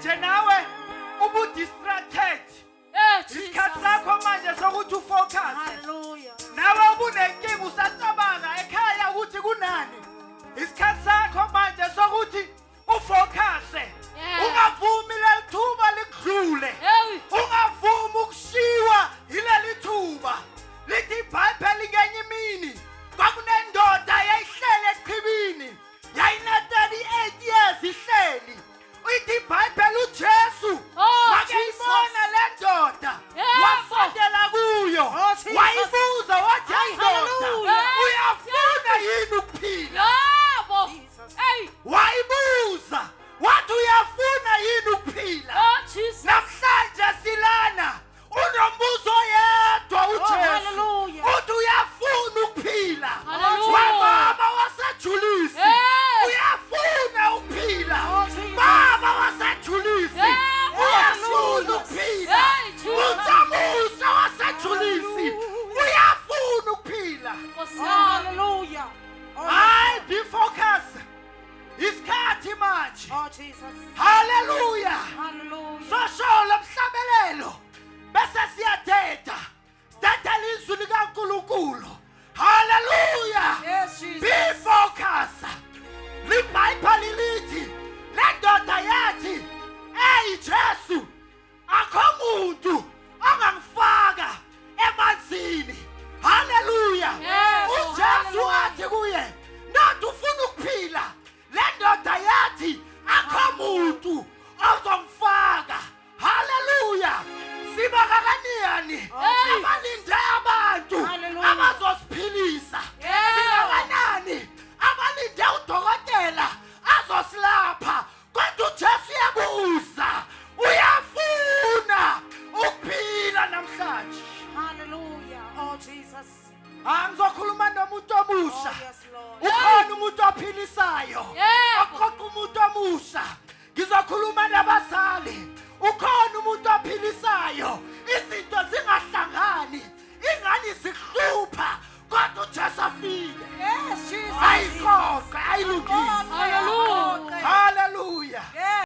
manje nawe ubudistracted. Isikhathi sakho manje sokuthi ufocus. Hallelujah. Nawe ubunenkinga usacabanga ekhaya ukuthi kunani. Isikhathi sakho manje sokuthi ufocus. Ungavumi lelithuba likudlule. Ungavumi ukushiwa yileli thuba. Lithi iBhayibheli ngenye imini kwakunendoda yayihlele echibini. Yayina 38 years ihleli. Uyithi iBhayibheli uJesu wakayibona le ndoda wasondela kuyo wayibuza wathi ndoda uyafuna yini ukuphila? Wayibuza wathi uyafuna yini ukuphila? Namhlanje silana unombuzo yedwa uJesu uthi uyafuna ukuphila? Baba wasajulisi uyafuna ukuphila? Baba wasajulisi uyafuna ukuphila? Ujamusa wasajulisi uyafuna ukuphila? Hallelujah. Hayi, be focused. Isikhathi manje. Oh Jesus. Hallelujah. Hallelujah. Sosholo mhlabelelo bese siyathetha sithetha izwi likaNkulunkulu. Hallelujah. Yes, Jesus. Be focused. LiBhayibheli lithi le ndoda yathi hey Jesu akho muntu ongangifaka emanzini. Hallelujah. uJesu wathi kuye ndoda ufuna ukuphila? Le ndoda yathi akho muntu ozongifaka. Hallelujah. Sibakanani abalinde abantu abazosiphilisa? Sibakanani abalinde udokotela azosilapha? Kodwa uJesu yabuza uyafuna ukuphila namhlanje? Hallelujah. Oh Jesus. Angizokhuluma nomuntu omusha. Oh yes, Lord. Ukhona umuntu ophilisayo. Ukhona umuntu omusha. Ngizokhuluma nabazali. Ukhona umuntu ophilisayo.